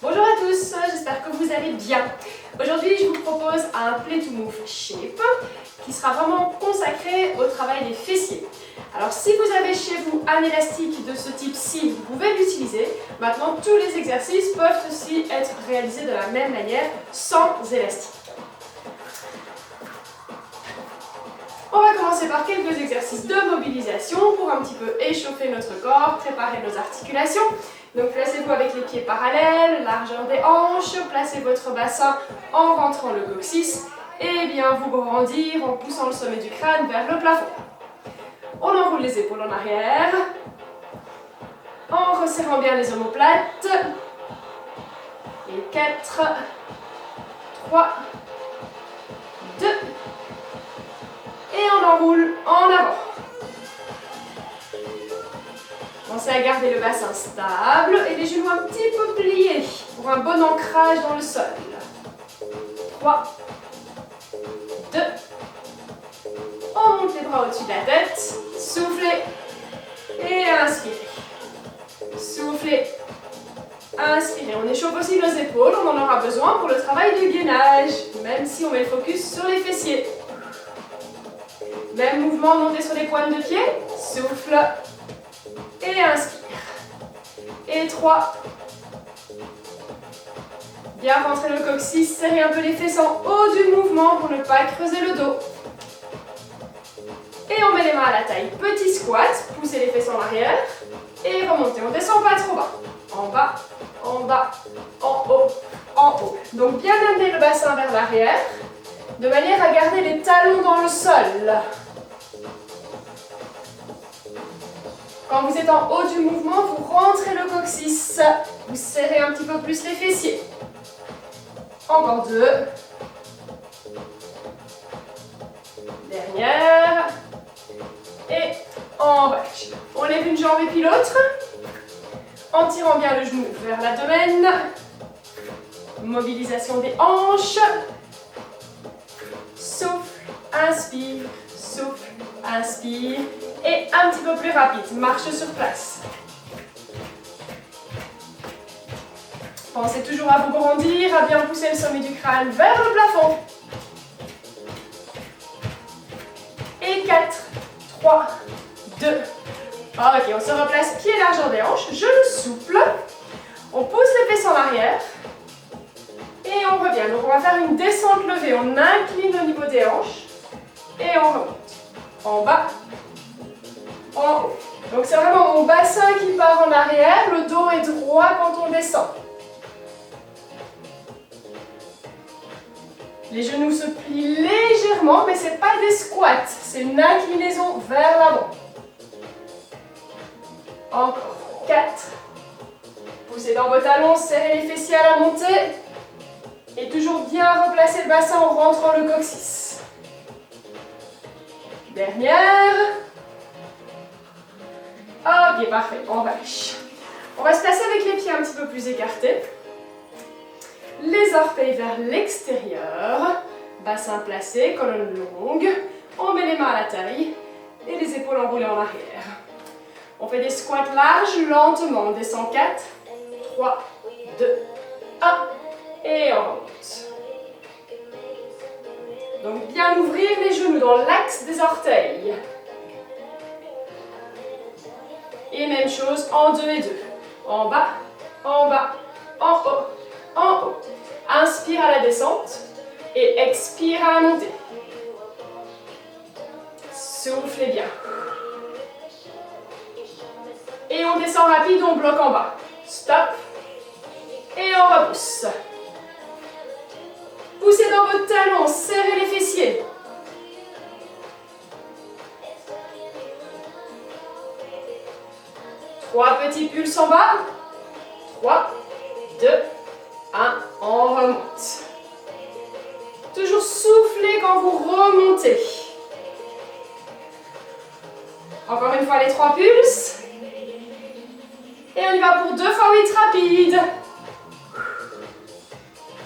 Bonjour à tous, j'espère que vous allez bien. Aujourd'hui, je vous propose un Play to Move Shape qui sera vraiment consacré au travail des fessiers. Alors si vous avez chez vous un élastique de ce type-ci, vous pouvez l'utiliser. Maintenant, tous les exercices peuvent aussi être réalisés de la même manière, sans élastique. On va commencer par quelques exercices de mobilisation pour un petit peu échauffer notre corps, préparer nos articulations. Donc placez-vous avec les pieds parallèles, largeur des hanches, placez votre bassin en rentrant le coccyx et bien vous grandir en poussant le sommet du crâne vers le plafond. On enroule les épaules en arrière, en resserrant bien les omoplates. Et 4, 3, 2, et on enroule en avant. Pensez à garder le bassin stable et les genoux un petit peu pliés pour un bon ancrage dans le sol. 3, 2, on monte les bras au-dessus de la tête, soufflez et inspirez. Soufflez, inspirez. On échauffe aussi nos épaules, on en aura besoin pour le travail de gainage, même si on met le focus sur les fessiers. Même mouvement, montez sur les pointes de pied, souffle et inspire. Et 3. Bien rentrer le coccyx, serrez un peu les fesses en haut du mouvement pour ne pas creuser le dos. Et on met les mains à la taille. Petit squat, poussez les fesses en arrière et remontez. On ne descend pas trop bas. En bas, en bas, en haut, en haut. Donc bien amener le bassin vers l'arrière de manière à garder les talons dans le sol. Quand vous êtes en haut du mouvement, vous rentrez le coccyx. Vous serrez un petit peu plus les fessiers. Encore 2. Dernière. Et on relâche. On lève une jambe et puis l'autre. En tirant bien le genou vers l'abdomen. Mobilisation des hanches. Souffle, inspire, souffle, inspire. Et un petit peu plus rapide, marche sur place. Pensez toujours à vous grandir, à bien pousser le sommet du crâne vers le plafond. Et 4, 3, 2. Ok, on se replace pied largeur des hanches, genoux souples. On pousse les fesses en arrière. Et on revient. Donc on va faire une descente levée. On incline au niveau des hanches. Et on remonte. En bas. En haut. Donc c'est vraiment mon bassin qui part en arrière, le dos est droit quand on descend. Les genoux se plient légèrement, mais ce n'est pas des squats, c'est une inclinaison vers l'avant. Encore 4. Poussez dans vos talons, serrez les fessiers à la montée. Et toujours bien replacer le bassin en rentrant le coccyx. Dernière. Ok, parfait, on relâche. On va se placer avec les pieds un petit peu plus écartés. Les orteils vers l'extérieur. Bassin placé, colonne longue. On met les mains à la taille et les épaules enroulées en arrière. On fait des squats larges, lentement. On descend 4, 3, 2, 1 et on remonte. Donc bien ouvrir les genoux dans l'axe des orteils. Et même chose en 2 et 2. En bas, en bas, en haut, en haut. Inspire à la descente et expire à la montée. Soufflez bien. Et on descend rapide, on bloque en bas. Stop. Et on repousse. Poussez dans votre talon, serrez les fessiers. Trois petits pulses en bas. 3, 2, 1. On remonte. Toujours soufflez quand vous remontez. Encore une fois les 3 pulses. Et on y va pour 2 fois 8 rapides.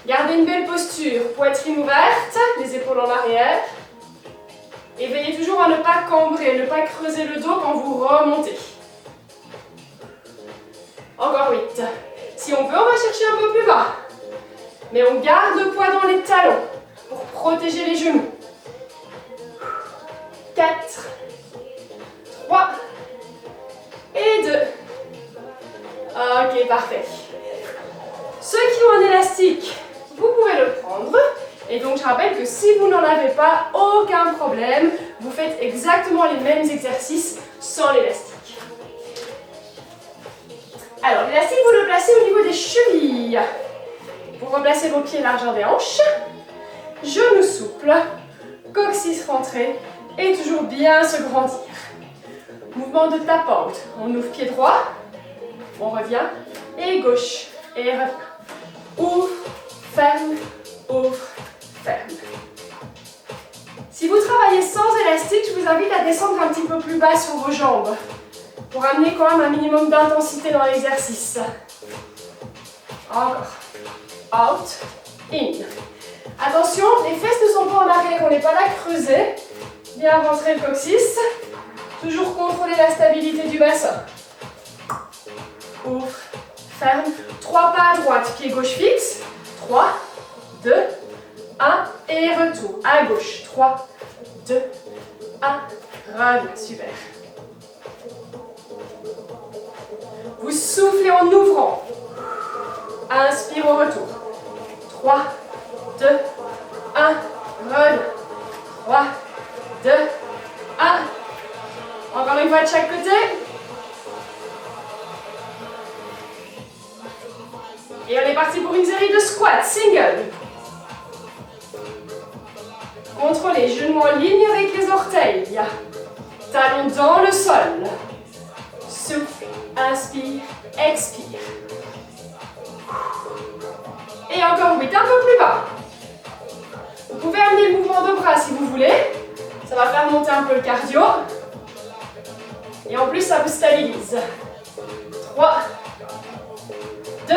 Gardez une belle posture, poitrine ouverte, les épaules en arrière. Et veillez toujours à ne pas cambrer, ne pas creuser le dos quand vous remontez. Encore 8, Si on peut, on va chercher un peu plus bas. Mais on garde le poids dans les talons pour protéger les genoux. 4, 3 et 2. Ok, parfait. Ceux qui ont un élastique, vous pouvez le prendre. Et donc, je rappelle que si vous n'en avez pas, aucun problème. Vous faites exactement les mêmes exercices sans l'élastique. Alors, l'élastique, vous le placez au niveau des chevilles. Vous replacez vos pieds largeur des hanches. Genoux souples. Coccyx rentré. Et toujours bien se grandir. Mouvement de tap-out. On ouvre pied droit. On revient. Et gauche. Et revient. Ouvre, ferme, ouvre, ferme. Si vous travaillez sans élastique, je vous invite à descendre un petit peu plus bas sur vos jambes pour amener quand même un minimum d'intensité dans l'exercice. Encore. Out, in. Attention, les fesses ne sont pas en arrière, on n'est pas là creusé. Bien rentrer le coccyx. Toujours contrôler la stabilité du bassin. Ouvre, ferme. 3 pas à droite, pied gauche fixe. 3, 2, 1 et retour. À gauche. 3, 2, 1. Reviens. Super. Vous soufflez en ouvrant. Inspire au retour. 3, 2, 1. Reviens. 3, 2, 1. Encore une fois de chaque côté. Et on est parti pour une série de squats, single. Contrôlez, genoux en ligne avec les orteils. Talons dans le sol. Souffle, inspire, expire. Et encore 8, un peu plus bas. Vous pouvez amener le mouvement de bras si vous voulez. Ça va faire monter un peu le cardio. Et en plus, ça vous stabilise. 3, 2,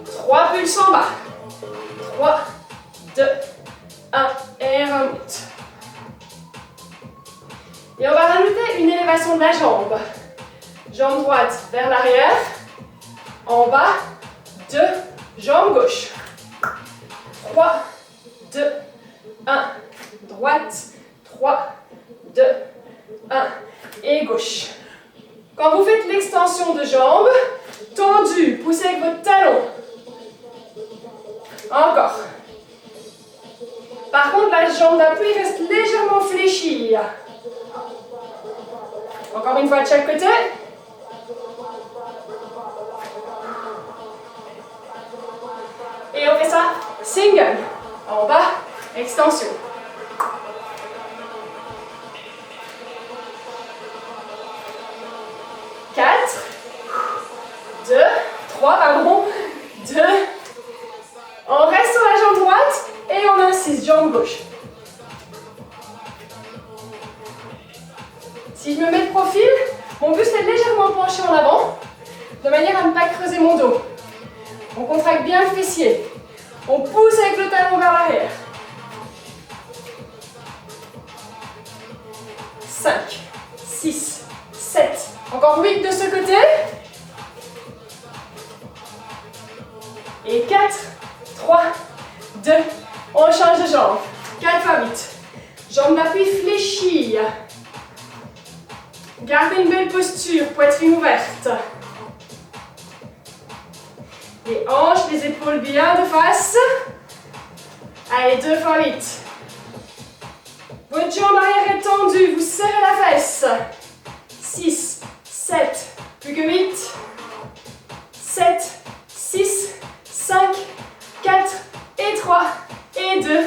3 pulses en bas. 3, 2, 1 et remonte. Et on va rajouter une élévation de la jambe. Jambe droite vers l'arrière. En bas, 2, jambe gauche. 3, 2, 1. Droite, 3, 2, 1. Et gauche. Quand vous faites l'extension de jambe, tendu, poussez avec votre talon. Encore. Par contre, la jambe d'appui reste légèrement fléchie. Encore une fois de chaque côté. Et on fait ça single. En bas, extension. Quatre, 2, 3, pardon, 2. On reste sur la jambe droite et on insiste, jambe gauche. Si je me mets de profil, mon buste est légèrement penché en avant, de manière à ne pas creuser mon dos. On contracte bien le fessier. On pousse avec le talon vers l'arrière. 5, 6, 7. Encore 8 de ce côté. Et 4, 3, 2. On change de jambe. 4 fois 8. Jambe d'appui fléchie. Gardez une belle posture, poitrine ouverte. Les hanches, les épaules bien de face. Allez, 2 fois 8. Votre jambe arrière est tendue, vous serrez la fesse. 6, 7, plus que 8. 7, 6, 5, 4, et 3, et 2.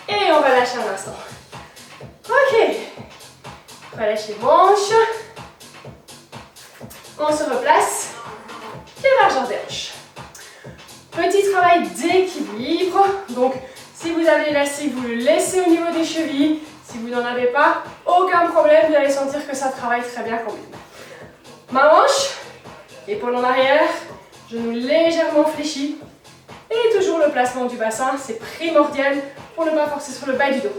Et on va lâcher un instant. Ok. Relâchez les branches. On se replace. Pied largeur des hanches. Petit travail d'équilibre. Donc, si vous avez l'élastique, vous le laissez au niveau des chevilles. Si vous n'en avez pas, aucun problème. Vous allez sentir que ça travaille très bien quand même. Main hanche. Épaule en arrière. Genou légèrement fléchi. Et toujours le placement du bassin. C'est primordial pour ne pas forcer sur le bas du dos.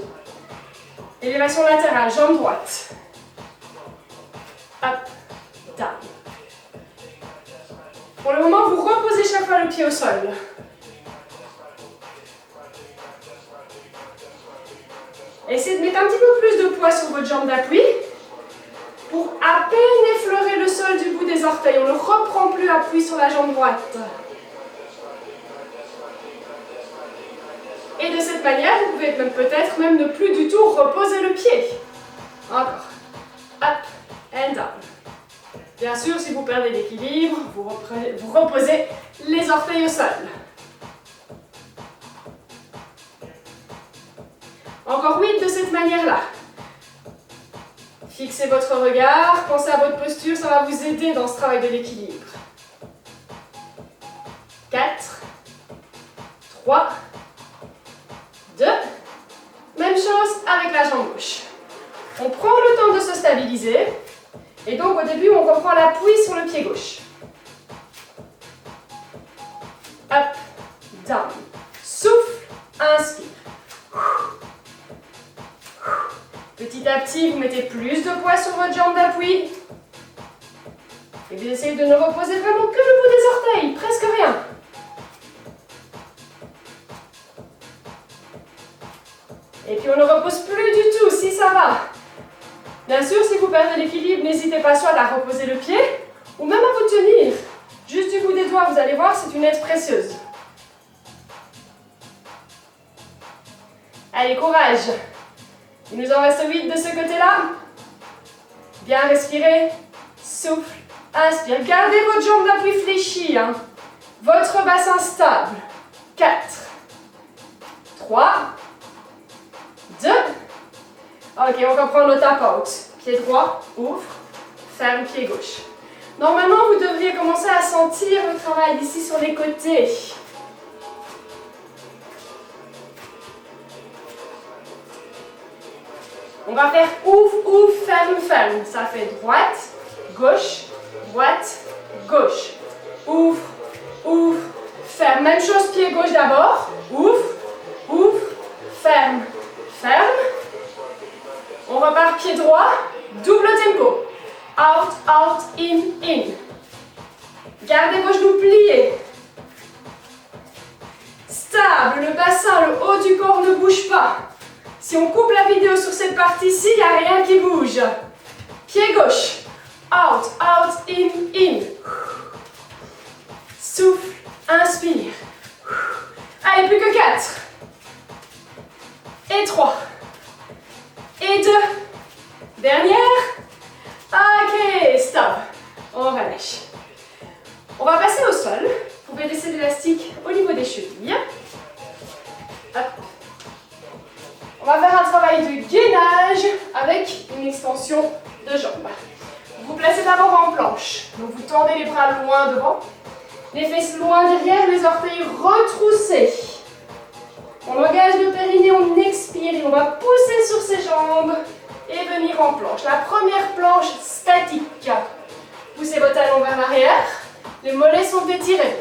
Élévation latérale. Jambe droite. Up, down. Pour le moment, vous reposez chaque fois le pied au sol. Essayez de mettre un petit peu plus de poids sur votre jambe d'appui pour à peine effleurer le sol du bout des orteils. On ne reprend plus appui sur la jambe droite. Et de cette manière, vous pouvez même peut-être même ne plus du tout reposer le pied. Encore. Up and down. Bien sûr, si vous perdez l'équilibre, vous reposez les orteils au sol. Encore 8 de cette manière-là. Fixez votre regard, pensez à votre posture, ça va vous aider dans ce travail de l'équilibre. 4, 3, 2. Même chose avec la jambe gauche. On prend le temps de se stabiliser. Et donc au début, on reprend l'appui sur le pied gauche. Up, down. Souffle, inspire. Petit à petit, vous mettez plus de poids sur votre jambe d'appui. Et vous essayez de ne reposer vraiment que le bout des orteils, presque rien. Et puis on ne repose plus du tout, si ça va. Bien sûr, si vous perdez l'équilibre, n'hésitez pas soit à reposer le pied, ou même à vous tenir. Juste du bout des doigts, vous allez voir, c'est une aide précieuse. Allez, courage. Il nous en reste 8 de ce côté-là. Bien respirer. Souffle. Inspire. Gardez votre jambe d'appui fléchie. Votre bassin stable. 4, 3, 2. Ok, on reprend nos tap-out. Pied droit, ouvre. Ferme, pied gauche. Normalement, vous devriez commencer à sentir le travail ici sur les côtés. On va faire ouvre, ouvre, ferme, ferme. Ça fait droite, gauche, gauche. Ouvre, ouvre, ferme. Même chose, pied gauche d'abord. Ouvre, ouvre, ferme, ferme. On repart pied droit, double tempo. Out, out, in, in. Gardez vos genoux pliés. Stable, le bassin, le haut du corps ne bouge pas. Si on coupe la vidéo sur cette partie-ci, il n'y a rien qui bouge. Pied gauche. Out, out, in, in. Souffle, inspire. Allez, plus que 4. Et 3. Et 2. Dernière. Ok, stop. On relâche. On va passer au sol. Vous pouvez laisser l'élastique au niveau des chevilles. Hop. On va faire un travail de gainage avec une extension de jambes. Vous vous placez d'abord en planche. Donc vous tendez les bras loin devant, les fesses loin derrière, les orteils retroussés. On engage le périnée, on expire et on va pousser sur ses jambes et venir en planche. La première planche statique. Poussez vos talons vers l'arrière, les mollets sont étirés.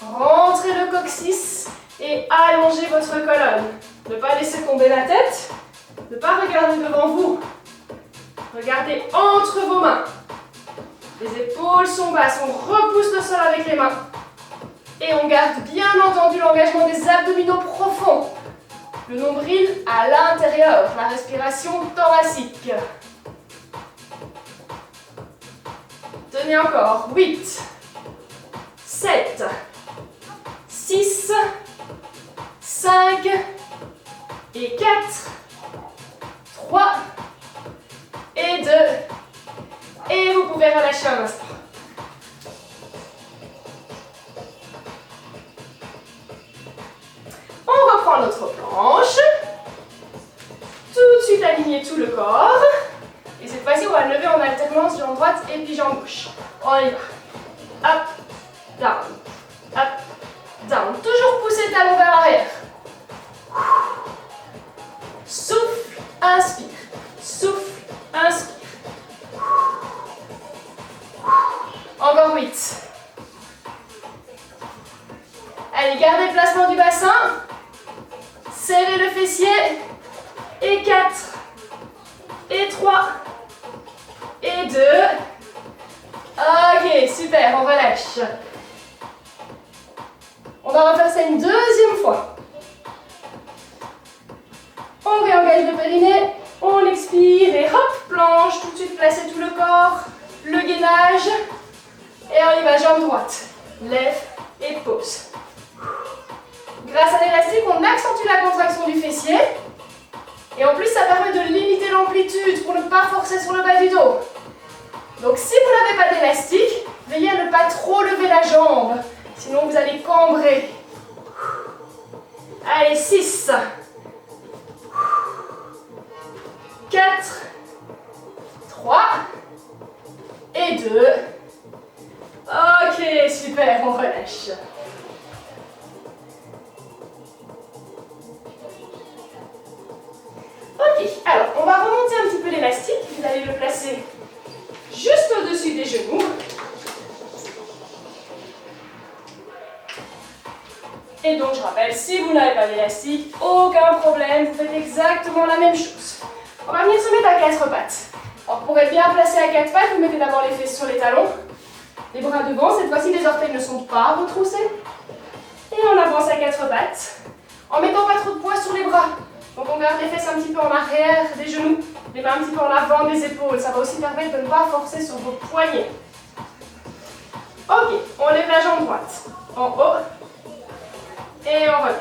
Rentrez le coccyx et allongez votre colonne. Ne pas laisser tomber la tête, ne pas regarder devant vous. Regardez entre vos mains. Les épaules sont basses, on repousse le sol avec les mains. Et on garde bien entendu l'engagement des abdominaux profonds. Le nombril à l'intérieur, la respiration thoracique. Tenez encore. 8, 7, 6, 5 et 4, 3 et 2. Et vous pouvez relâcher un instant. On reprend notre planche. Tout de suite aligner tout le corps. Et cette fois-ci, on va lever en alternance jambe droite et puis jambe gauche. On y va. Up, down, up, down. Toujours pousser talon vers l'arrière. Souffle, inspire. Souffle, inspire. Encore 8. Allez, gardez le placement du bassin. Serrez le fessier. Et 4. Et 3. Et 2. Ok, super, on relâche. On va refaire ça une deuxième fois. On réengage le périnée, on expire et hop, planche, tout de suite placer tout le corps, le gainage. Et on y va, jambe droite, lève et pose. Grâce à l'élastique, on accentue la contraction du fessier. Et en plus, ça permet de limiter l'amplitude pour ne pas forcer sur le bas du dos. Donc si vous n'avez pas d'élastique, veillez à ne pas trop lever la jambe, sinon vous allez cambrer. Allez, 6, 4, 3 et 2. Ok, super, on relâche. Ok, alors on va remonter un petit peu l'élastique, vous allez le placer juste au-dessus des genoux. Et donc je rappelle, si vous n'avez pas d'élastique, aucun problème, vous faites exactement la même chose. On va venir se mettre à 4 pattes. Alors pour être bien placé à 4 pattes, vous mettez d'abord les fesses sur les talons, les bras devant, cette fois-ci les orteils ne sont pas retroussés. Et on avance à 4 pattes, en mettant pas trop de poids sur les bras. Donc on garde les fesses un petit peu en arrière des genoux, les mains un petit peu en avant des épaules. Ça va aussi permettre de ne pas forcer sur vos poignets. Ok, on lève la jambe droite en haut et on revient.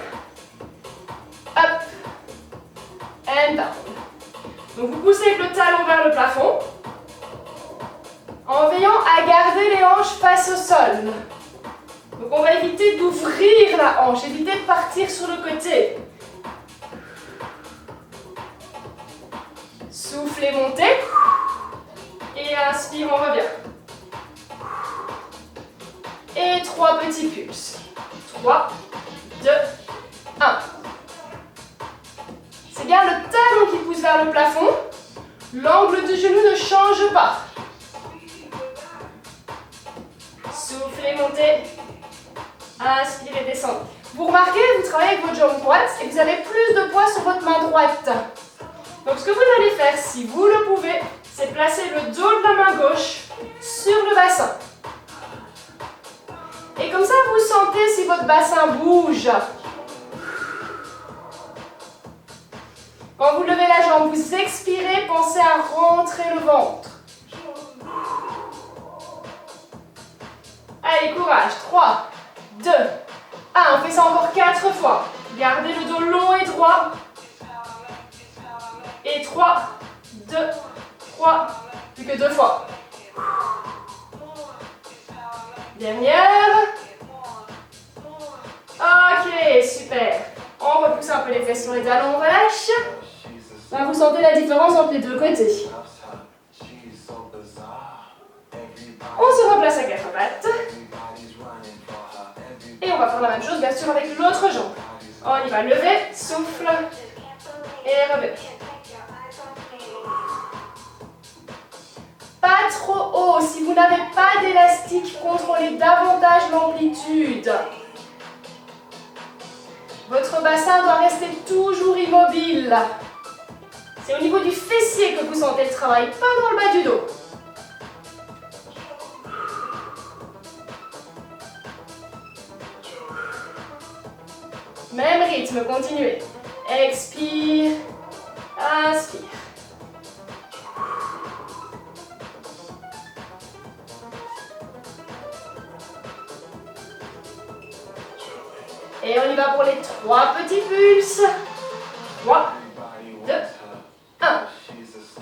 Up and down. Donc vous poussez avec le talon vers le plafond en veillant à garder les hanches face au sol. Donc on va éviter d'ouvrir la hanche, éviter de partir sur le côté. Soufflez, montez. Et inspire, on revient. Et 3 petits pulses. 3, 2, 1. C'est bien le talon qui pousse vers le plafond. L'angle du genou ne change pas. Soufflez, montez. Inspirez, descendez. Vous remarquez, vous travaillez avec votre jambe droite et vous avez plus de poids sur votre main droite. Donc ce que vous allez faire, si vous le pouvez, c'est placer le dos de la main gauche sur le bassin. Et comme ça, vous sentez si votre bassin bouge. Quand vous levez la jambe, vous expirez, pensez à rentrer le ventre. Allez, courage. 3, 2, 1. On fait ça encore 4 fois. Gardez le dos long et droit. Et 3, 2, 3, plus que 2 fois. Dernière. Ok, super. On repousse un peu les fesses sur les talons, on relâche. Là, vous sentez la différence entre les deux côtés. On se replace à 4 pattes. Et on va faire la même chose, bien sûr, avec l'autre jambe. On y va, lever, souffle et revenez. Pas trop haut. Si vous n'avez pas d'élastique, contrôlez davantage l'amplitude. Votre bassin doit rester toujours immobile. C'est au niveau du fessier que vous sentez le travail, pas dans le bas du dos. Même rythme, continuez. Expire, inspire. Et on y va pour les 3 petits pulses. 3, 2, 1.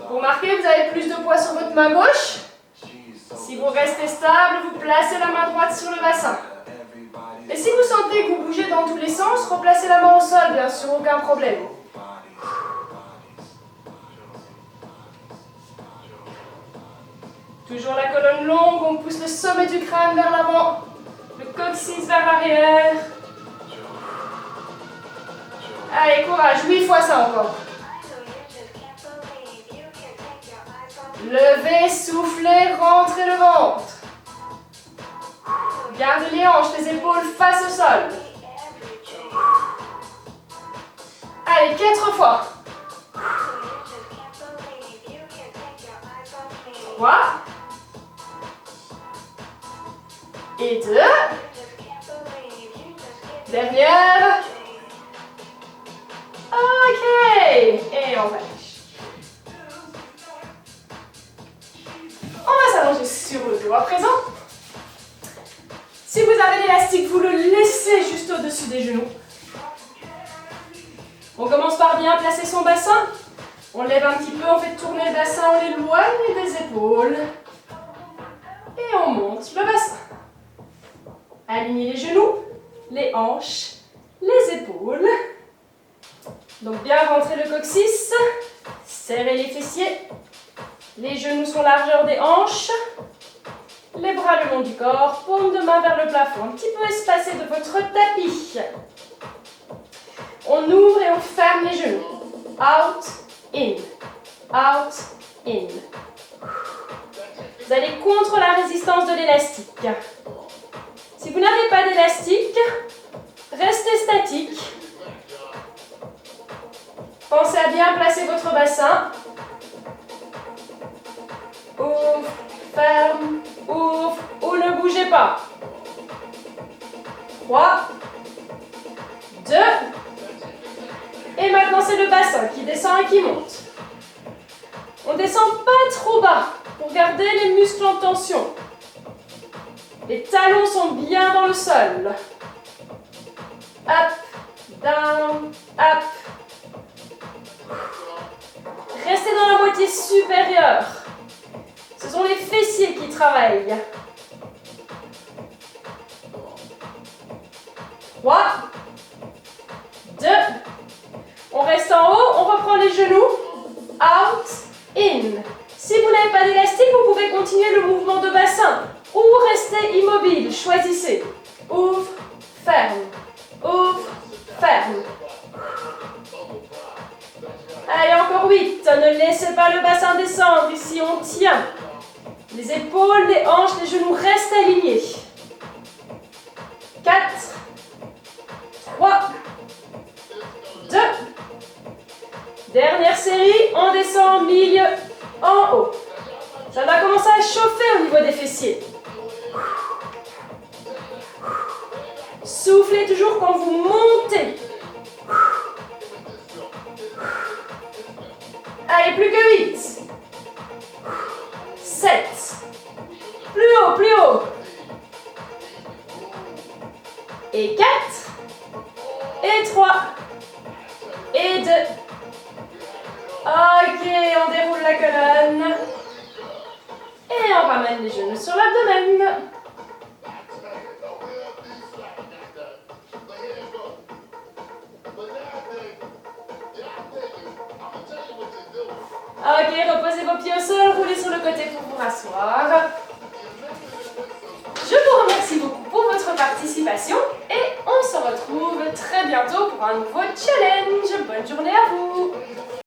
Vous remarquez, vous avez plus de poids sur votre main gauche. Si vous restez stable, vous placez la main droite sur le bassin. Et si vous sentez que vous bougez dans tous les sens, replacez la main au sol, bien sûr, aucun problème. Toujours la colonne longue, on pousse le sommet du crâne vers l'avant, le coccyx vers l'arrière. Allez, courage, 8 fois ça encore. Levez, soufflez, rentrez le ventre. Gardez les hanches, les épaules face au sol. Allez, 4 fois. 3. Et 2. Dernière. Ok. Et on relâche. On va s'allonger sur le dos à présent. Si vous avez l'élastique, vous le laissez juste au-dessus des genoux. On commence par bien placer son bassin. On lève un petit peu, on fait tourner le bassin, on l'éloigne des épaules. Et on monte le bassin. Alignez les genoux, les hanches, les épaules. Donc bien rentrer le coccyx, serrez les fessiers. Les genoux sont largeur des hanches. Les bras le long du corps, paume de main vers le plafond, un petit peu espacé de votre tapis. On ouvre et on ferme les genoux. Out, in. Out, in. Vous allez contre la résistance de l'élastique. Si vous n'avez pas d'élastique, restez statique. Pensez à bien placer votre bassin. Ouvre, ferme, ouvre ou ne bougez pas. 3, 2, et maintenant c'est le bassin qui descend et qui monte. On ne descend pas trop bas pour garder les muscles en tension. Les talons sont bien dans le sol. Up, down, up. Restez dans la moitié supérieure. Ce sont les fessiers qui travaillent. 3, 2, on reste en haut, on reprend les genoux. Out, in. Si vous n'avez pas d'élastique, vous pouvez continuer le mouvement de bassin ou rester immobile. Choisissez. Ouvre, ferme. Ouvre, ferme. Allez, encore 8. Ne laissez pas le bassin descendre. Ici, on tient. Les épaules, les hanches, les genoux restent alignés. 4, 3, 2. Dernière série, on descend milieu en haut. Ça va commencer à chauffer au niveau des fessiers. Soufflez toujours quand vous montez. Allez, plus que 8. 7. Plus haut, plus haut. Et 4. Et 3. Et 2. Ok, on déroule la colonne. Et on ramène les genoux sur l'abdomen. Ok, reposez vos pieds au sol, roulez sur le côté pour vous rasseoir. Je vous remercie beaucoup pour votre participation et on se retrouve très bientôt pour un nouveau challenge. Bonne journée à vous!